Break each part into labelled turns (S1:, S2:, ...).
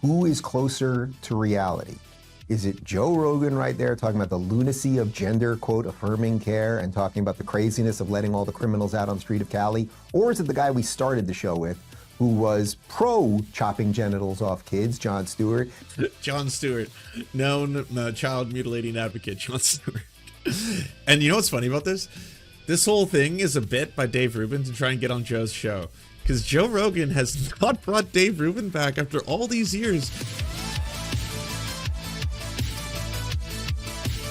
S1: who is closer to reality? Is it Joe Rogan right there talking about the lunacy of gender, quote, affirming care and talking about the craziness of letting all the criminals out on the street of Cali? Or is it the guy we started the show with who was pro chopping genitals off kids, Jon Stewart?
S2: Jon Stewart, known child mutilating advocate, Jon Stewart. And you know what's funny about this? This whole thing is a bit by Dave Rubin to try and get on Joe's show. Because Joe Rogan has not brought Dave Rubin back after all these years.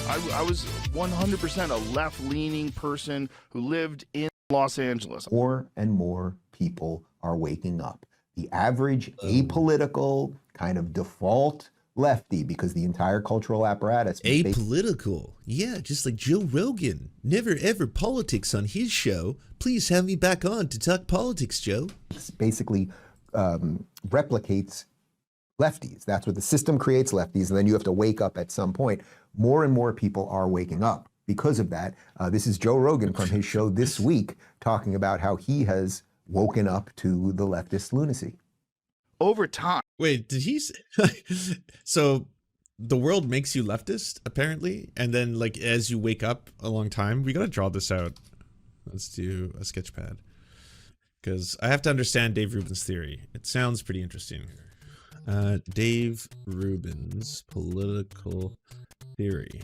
S3: I was 100% a left-leaning person who lived in Los Angeles.
S1: More and more people are waking up. The average apolitical kind of default lefty, because the entire cultural apparatus...
S2: Apolitical? Yeah, just like Joe Rogan. Never ever politics on his show. Please have me back on to talk politics, Joe.
S1: Basically replicates lefties. That's what the system creates, lefties, and then you have to wake up at some point. More and more people are waking up because of that. This is Joe Rogan from his show This Week talking about how he has woken up to the leftist lunacy.
S3: Over time.
S2: Wait, did he say... So the world makes you leftist, apparently, and then like as you wake up a long time, we gotta draw this out. Let's do a sketch pad. Because I have to understand Dave Rubin's theory. It sounds pretty interesting. Dave Rubin's political theory.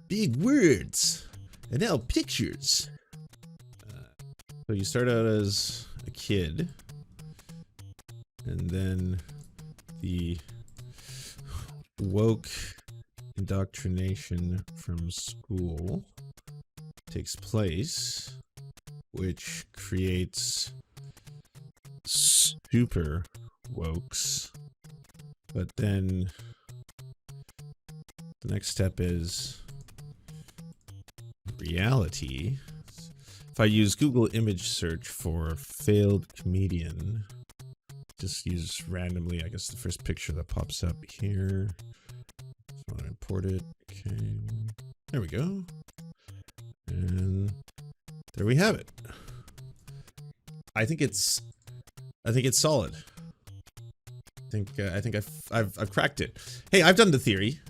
S2: Big words and now pictures. So you start out as a kid, and then the woke indoctrination from school takes place, which creates super wokes. But then the next step is reality. If I use Google image search for failed comedian, just use randomly, I guess, the first picture that pops up here. Just want to import it. Okay. There we go. And there we have it. I think it's solid. I think I've cracked it. Hey, I've done the theory.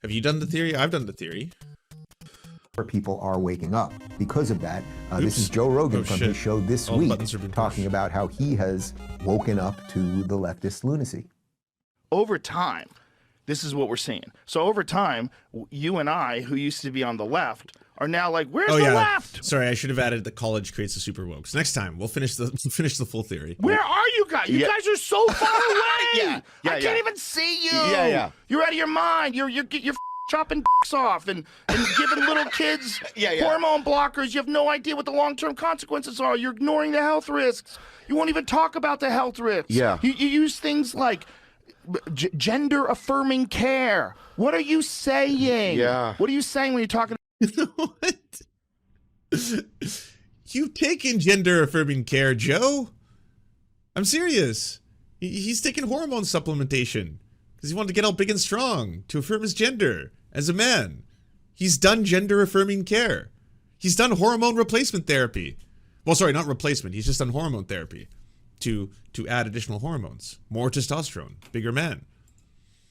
S2: Have you done the theory? I've done the theory.
S1: Where people are waking up because of that. This is Joe Rogan from his show This Week talking about how he has woken up to the leftist lunacy.
S3: Over time, this is what we're seeing. So over time, you and I, who used to be on the left, are now like, where's the left?
S2: Sorry, I should have added the college creates the super wokes. Next time, we'll finish the full theory.
S3: Where are you guys? You guys are so far away. I can't even see you. You're out of your mind. You're chopping dicks off and giving little kids hormone blockers. You have no idea what the long-term consequences are. You're ignoring the health risks. You won't even talk about the health risks. You use things like gender-affirming care. What are you saying? What are you saying when you're talking?
S2: What? You've taken gender-affirming care, Joe. I'm serious. He's taking hormone supplementation because he wanted to get all big and strong to affirm his gender as a man. He's done gender-affirming care. He's done hormone replacement therapy. Well, sorry, not replacement. He's just done hormone therapy to add additional hormones, more testosterone, bigger man.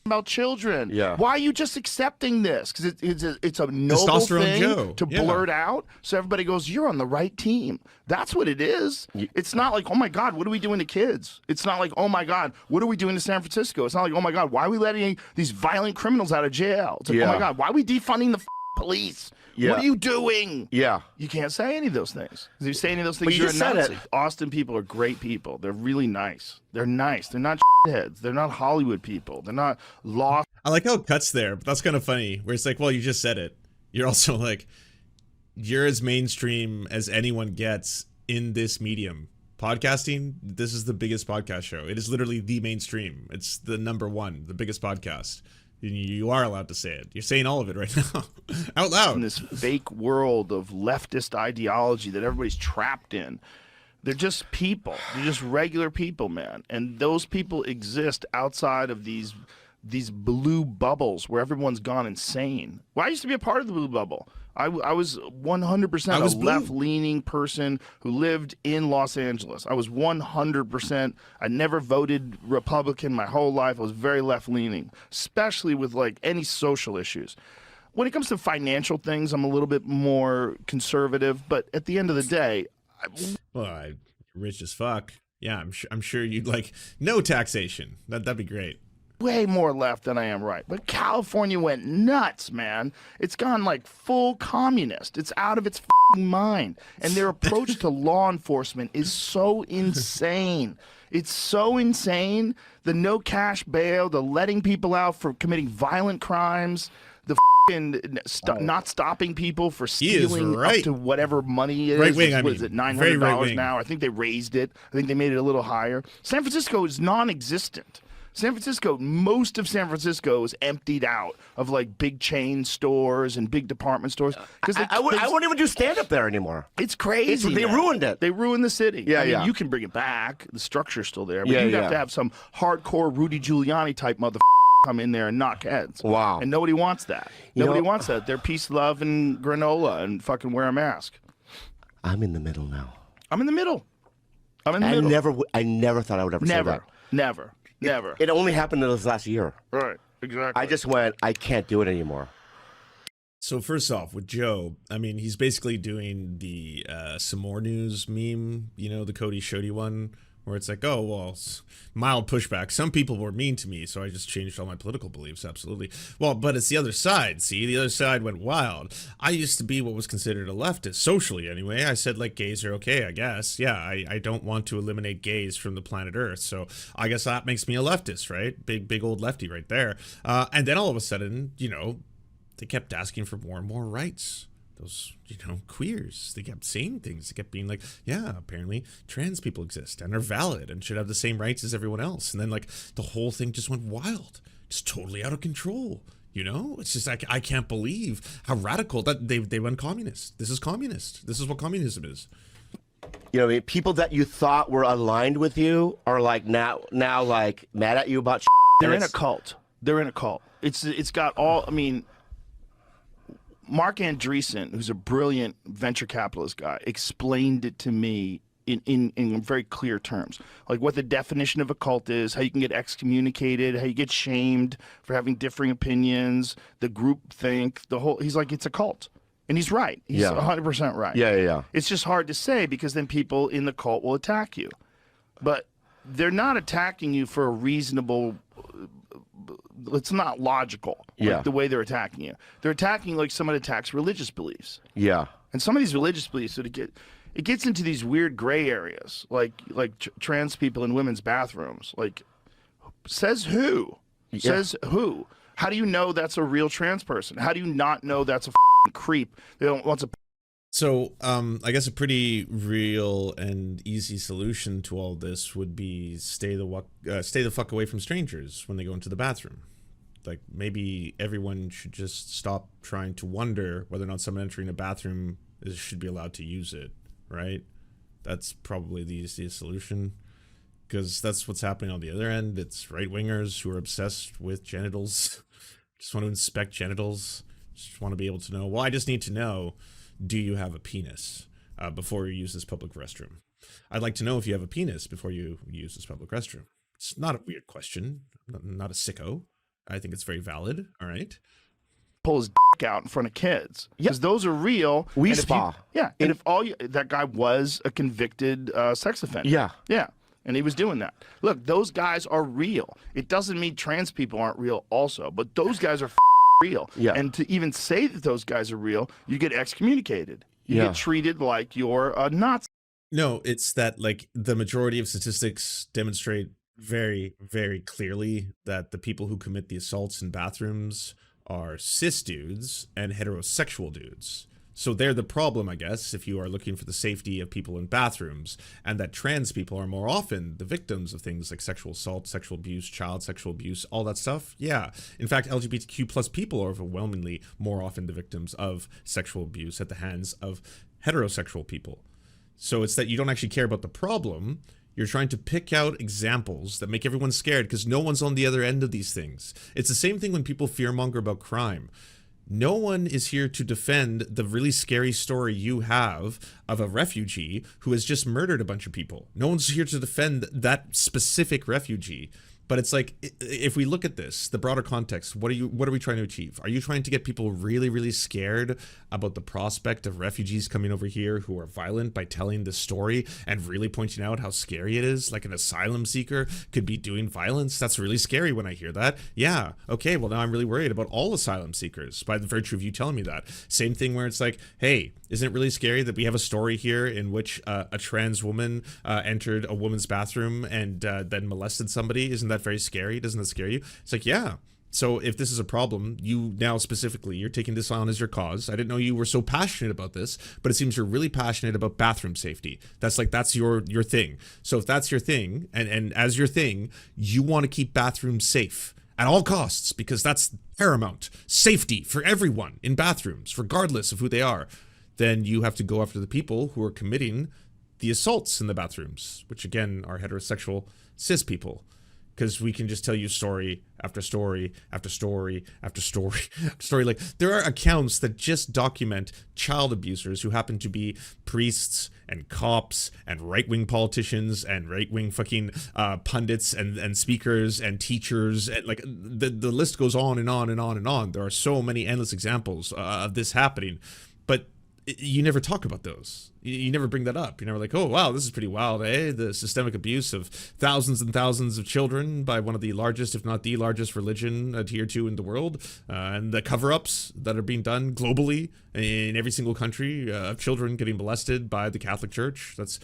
S3: About children. Why are you just accepting this? Because it's a noble thing to blurt out, so everybody goes, you're on the right team. That's what it is. It's not like, oh my God, what are we doing to kids? It's not like, oh my God, what are we doing to San Francisco? It's not like, oh my God, why are we letting these violent criminals out of jail? It's like, oh my God, why are we defunding the police? What are you doing? You can't say any of those things. If you say any of those things, you're a Nazi. Austin people are great people. They're really nice. They're nice. They're not heads. They're not Hollywood people. They're not lost.
S2: I like how it cuts there, but that's kind of funny. Where it's like, well, you just said it. You're also like, you're as mainstream as anyone gets in this medium. Podcasting, this is the biggest podcast show. It is literally the mainstream. It's the #1, the biggest podcast. You are allowed to say it. You're saying all of it right now, out loud.
S3: In this fake world of leftist ideology that everybody's trapped in, they're just people. They're just regular people, man. And those people exist outside of these these blue bubbles where everyone's gone insane. Well, I used to be a part of the blue bubble. I was 100% a left-leaning person who lived in Los Angeles. I was 100%. I never voted Republican my whole life. I was very left-leaning, especially with like any social issues. When it comes to financial things, I'm a little bit more conservative. But at the end of the day,
S2: well, rich as fuck. Yeah, I'm sure you'd like no taxation. That'd be great.
S3: Way more left than I am right. But California went nuts, man. It's gone like full communist. It's out of its mind. And their approach to law enforcement is so insane. It's so insane. The no cash bail, the letting people out for committing violent crimes, the not stopping people for stealing up to whatever money it is. What is it, $900 now? I think they raised it. I think they made it a little higher. San Francisco is non-existent. San Francisco, most of San Francisco is emptied out of like big chain stores and big department stores.
S4: I won't even do stand-up there anymore.
S3: It's crazy.
S4: They ruined it.
S3: They ruined the city.
S4: Yeah,
S3: I mean, you can bring it back. The structure's still there. But you'd have to have some hardcore Rudy Giuliani type motherfucker come in there and knock heads.
S4: Wow.
S3: And nobody wants that. Nobody wants that. They're peace, love, and granola and fucking wear a mask.
S4: I'm in the middle now.
S3: I'm in the middle. I'm in the middle.
S4: I never thought I would ever say that.
S3: Never.
S4: It only happened in this last year.
S3: Right, exactly.
S4: I just went, I can't do it anymore.
S2: So first off, with Joe, I mean, he's basically doing the some more news meme, you know, the Cody Shody one, where it's like, oh, well, mild pushback. Some people were mean to me, so I just changed all my political beliefs, absolutely. Well, but it's the other side, see? The other side went wild. I used to be what was considered a leftist, socially anyway. I said, like, gays are okay, I guess. Yeah, I don't want to eliminate gays from the planet Earth, so I guess that makes me a leftist, right? Big old lefty right there. And then all of a sudden, you know, they kept asking for more and more rights. Those, you know, queers, they kept saying things. They kept being like, yeah, apparently trans people exist and are valid and should have the same rights as everyone else. And then like the whole thing just went wild, just totally out of control. You know, it's just like, I can't believe how radical that they went communist. This is communist. This is what communism is.
S4: You know, I mean, people that you thought were aligned with you are like now like mad at you about.
S3: They're in a cult. They're in a cult. It's got all. I mean, Mark Andreessen, who's a brilliant venture capitalist guy, explained it to me in very clear terms, like what the definition of a cult is, how you can get excommunicated, how you get shamed for having differing opinions, the group think, the whole. He's like, it's a cult. And he's right. He's 100% right.
S4: Yeah.
S3: It's just hard to say because then people in the cult will attack you. But they're not attacking you for a reasonable, it's not logical, like the way they're attacking you. They're attacking like someone attacks religious beliefs.
S4: Yeah. And
S3: some of these religious beliefs, it gets into these weird gray areas, like trans people in women's bathrooms. Like, says who? Yeah. Says who? How do you know that's a real trans person? How do you not know that's a creep? They don't want to.
S2: So, I guess a pretty real and easy solution to all this would be stay the fuck away from strangers when they go into the bathroom. Like, maybe everyone should just stop trying to wonder whether or not someone entering a bathroom should be allowed to use it, right? That's probably the easiest solution, because that's what's happening on the other end. It's right-wingers who are obsessed with genitals, just want to inspect genitals, just want to be able to know, well, I just need to know, do you have a penis before you use this public restroom? I'd like to know if you have a penis before you use this public restroom. It's not a weird question. I'm not a sicko. I think it's very valid. All right.
S3: Pull his dick out in front of kids because those are real.
S4: We spa.
S3: And if that guy was a convicted sex offender. Yeah. And he was doing that. Look, those guys are real. It doesn't mean trans people aren't real also, but those guys are real. Yeah. And to even say that those guys are real, you get excommunicated. You get treated like you're a Nazi.
S2: No, it's that like the majority of statistics demonstrate very, very clearly that the people who commit the assaults in bathrooms are cis dudes and heterosexual dudes. So they're the problem, I guess, if you are looking for the safety of people in bathrooms, and that trans people are more often the victims of things like sexual assault, sexual abuse, child sexual abuse, all that stuff. Yeah. In fact, LGBTQ plus people are overwhelmingly more often the victims of sexual abuse at the hands of heterosexual people. So it's that you don't actually care about the problem. You're trying to pick out examples that make everyone scared because no one's on the other end of these things. It's the same thing when people fearmonger about crime. No one is here to defend the really scary story you have of a refugee who has just murdered a bunch of people. No one's here to defend that specific refugee. But it's like, if we look at this, the broader context, what are we trying to achieve? Are you trying to get people really, really scared about the prospect of refugees coming over here who are violent by telling this story and really pointing out how scary it is? Like an asylum seeker could be doing violence. That's really scary when I hear that. Yeah. Okay. Well, now I'm really worried about all asylum seekers by the virtue of you telling me that. Same thing where it's like, hey, isn't it really scary that we have a story here in which a trans woman entered a woman's bathroom and then molested somebody? Isn't that very scary? Doesn't that scare you? It's like, yeah. So if this is a problem, you now specifically, you're taking this on as your cause. I didn't know you were so passionate about this, but it seems you're really passionate about bathroom safety. That's your thing. So if that's your thing, and as your thing, you want to keep bathrooms safe at all costs, because that's paramount. Safety for everyone in bathrooms, regardless of who they are. Then you have to go after the people who are committing the assaults in the bathrooms, which again are heterosexual cis people. Because we can just tell you story after story after story after story after story. Like, there are accounts that just document child abusers who happen to be priests and cops and right-wing politicians and right-wing fucking pundits and speakers and teachers. And like the list goes on and on and on and on. There are so many endless examples of this happening. But you never talk about those. You never bring that up. You're never like, oh, wow, this is pretty wild, eh? The systemic abuse of thousands and thousands of children by one of the largest, if not the largest religion adhered to in the world. And the cover-ups that are being done globally in every single country of children getting molested by the Catholic Church. That's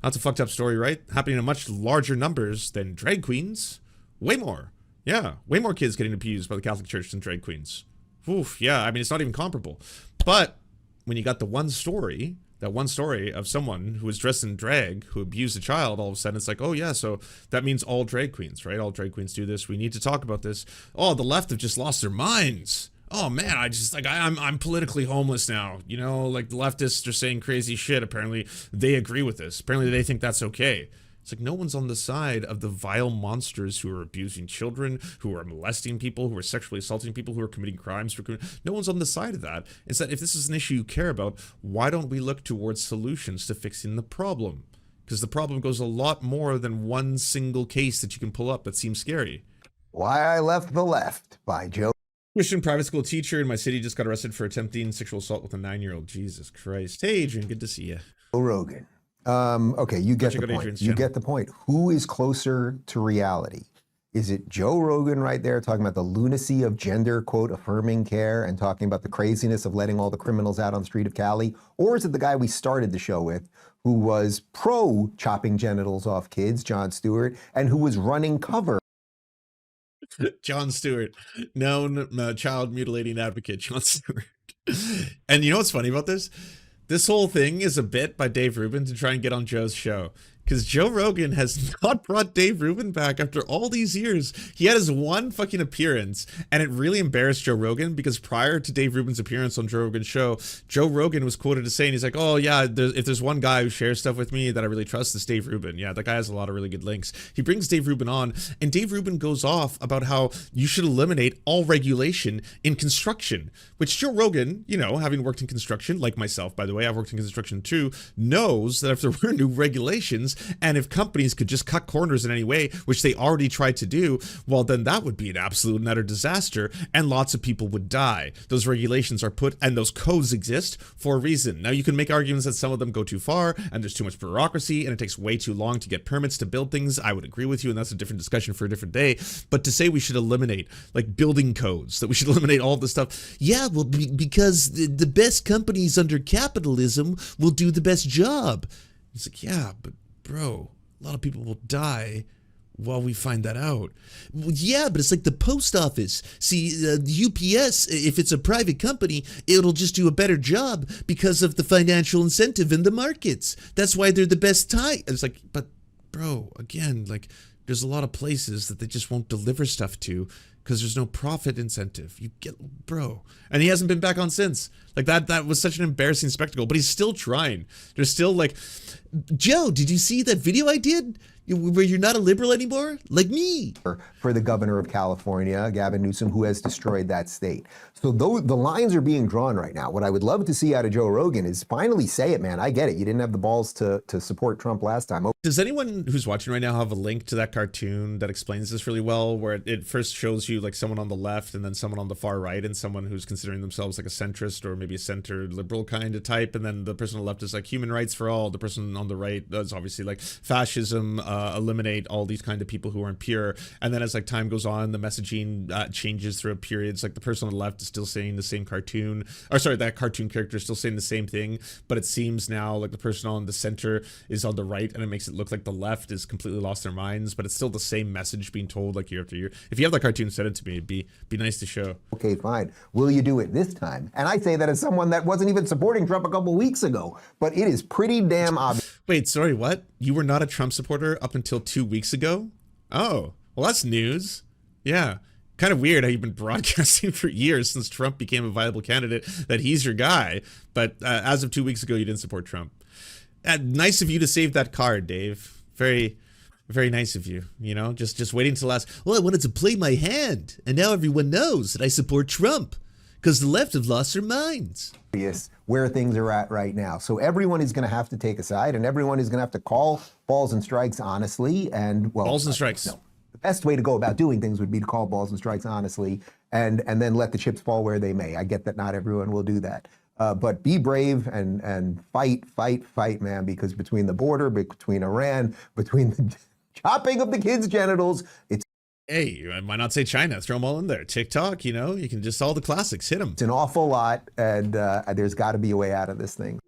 S2: a fucked up story, right? Happening in much larger numbers than drag queens. Way more. Yeah, way more kids getting abused by the Catholic Church than drag queens. Oof, yeah, I mean, it's not even comparable. But when you got that one story of someone who was dressed in drag who abused a child, all of a sudden it's like, oh yeah, so that means all drag queens, right? All drag queens do this. We need to talk about this. Oh, the left have just lost their minds. Oh man, I'm politically homeless now. You know, like the leftists are saying crazy shit. Apparently they agree with this. Apparently they think that's okay. It's like no one's on the side of the vile monsters who are abusing children, who are molesting people, who are sexually assaulting people, who are committing crimes. No one's on the side of that. It's that if this is an issue you care about, why don't we look towards solutions to fixing the problem? Because the problem goes a lot more than one single case that you can pull up that seems scary.
S1: Why I Left the Left by Joe.
S2: Christian private school teacher in my city just got arrested for attempting sexual assault with a 9-year-old. Jesus Christ. Hey, Adrian, good to see you.
S1: Joe Rogan. Okay, you get the point. You get the point. Who is closer to reality? Is it Joe Rogan right there talking about the lunacy of gender, quote, affirming care and talking about the craziness of letting all the criminals out on the street of Cali? Or is it the guy we started the show with who was pro chopping genitals off kids, Jon Stewart, and who was running cover?
S2: Jon Stewart, known child mutilating advocate, Jon Stewart. And you know what's funny about this? This whole thing is a bit by Dave Rubin to try and get on Joe's show. Because Joe Rogan has not brought Dave Rubin back after all these years. He had his one fucking appearance, and it really embarrassed Joe Rogan because prior to Dave Rubin's appearance on Joe Rogan's show, Joe Rogan was quoted as saying, he's like, oh yeah, if there's one guy who shares stuff with me that I really trust, it's Dave Rubin. Yeah, that guy has a lot of really good links. He brings Dave Rubin on, and Dave Rubin goes off about how you should eliminate all regulation in construction, which Joe Rogan, you know, having worked in construction, like myself, by the way, I've worked in construction too, knows that if there were new regulations, and if companies could just cut corners in any way, which they already tried to do, well, then that would be an absolute and utter disaster, and lots of people would die. Those regulations are put, and those codes exist for a reason. Now, you can make arguments that some of them go too far, and there's too much bureaucracy, and it takes way too long to get permits to build things. I would agree with you, and that's a different discussion for a different day. But to say we should eliminate, like, building codes, that we should eliminate all this stuff, yeah, well, because the best companies under capitalism will do the best job. It's like, yeah, but bro, a lot of people will die while we find that out. Well, yeah, but it's like the post office. See, UPS, if it's a private company, it'll just do a better job because of the financial incentive in the markets. That's why they're the best tie. It's like, but bro, again, like, there's a lot of places that they just won't deliver stuff to because there's no profit incentive. You get, bro. And he hasn't been back on since. Like that was such an embarrassing spectacle, but he's still trying. There's still like, Joe, did you see that video I did? Where you're not a liberal anymore? Like me.
S1: For the governor of California, Gavin Newsom, who has destroyed that state. So the lines are being drawn right now. What I would love to see out of Joe Rogan is finally say it, man. I get it. You didn't have the balls to support Trump last time.
S2: Does anyone who's watching right now have a link to that cartoon that explains this really well, where it first shows you like someone on the left and then someone on the far right and someone who's considering themselves like a centrist or maybe a center liberal kind of type, and then the person on the left is like human rights for all, the person on the right is obviously like fascism, eliminate all these kind of people who aren't pure. And then as like time goes on, the messaging changes throughout periods. Like the person on the left is still saying the same cartoon, or sorry, that cartoon character is still saying the same thing, but it seems now like the person on the center is on the right, and it makes it look like the left is completely lost their minds, but it's still the same message being told like year after year. If you have that cartoon, send it to me. It'd be nice to show.
S1: Okay, fine. Will you do it this time? And I say that as someone that wasn't even supporting Trump a couple weeks ago, but it is pretty damn obvious.
S2: Wait, sorry, what? You were not a Trump supporter up until 2 weeks ago? Oh, well, that's news. Yeah. Kind of weird how you've been broadcasting for years since Trump became a viable candidate that he's your guy. But as of 2 weeks ago, you didn't support Trump. Nice of you to save that card, Dave. Very, very nice of you. You know, just waiting till last. Well, I wanted to play my hand. And now everyone knows that I support Trump because the left have lost their minds.
S1: Where things are at right now. So everyone is going to have to take a side, and everyone is going to have to call balls and strikes honestly. And well,
S2: balls and strikes.
S1: No, the best way to go about doing things would be to call balls and strikes honestly, and then let the chips fall where they may. I get that not everyone will do that, but be brave and fight, man. Because between the border, between Iran, between the chopping of the kids' genitals, it's.
S2: Hey, why not say China? Throw them all in there. TikTok, you know, you can just all the classics, hit them.
S1: It's an awful lot, and there's got to be a way out of this thing.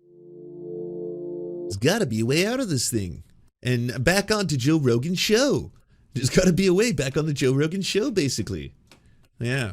S2: There's got to be a way out of this thing. And back on to Joe Rogan's show. There's got to be a way back on the Joe Rogan show, basically. Yeah.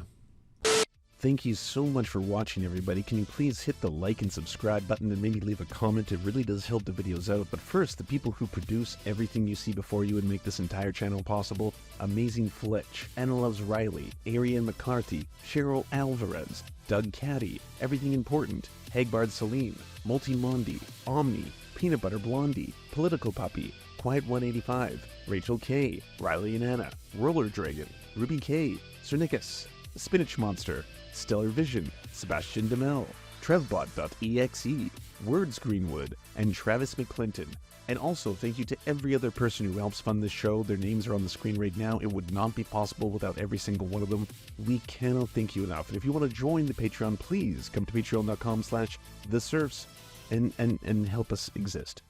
S5: Thank you so much for watching, everybody. Can you please hit the like and subscribe button and maybe leave a comment? It really does help the videos out. But first, the people who produce everything you see before you and make this entire channel possible: Amazing Fletch, Anna Loves Riley, Ariane McCarthy, Cheryl Alvarez, Doug Caddy, Everything Important, Hagbard Salim, Multimondi, Omni, Peanut Butter Blondie, Political Puppy, Quiet 185, Rachel K, Riley and Anna, Roller Dragon, Ruby K, Cernicus, Spinach Monster, Stellar Vision, Sebastian DeMel, Trevbot.exe, Words Greenwood, and Travis McClinton. And also, thank you to every other person who helps fund this show. Their names are on the screen right now. It would not be possible without every single one of them. We cannot thank you enough. And if you want to join the Patreon, please come to patreon.com/theserfs and help us exist.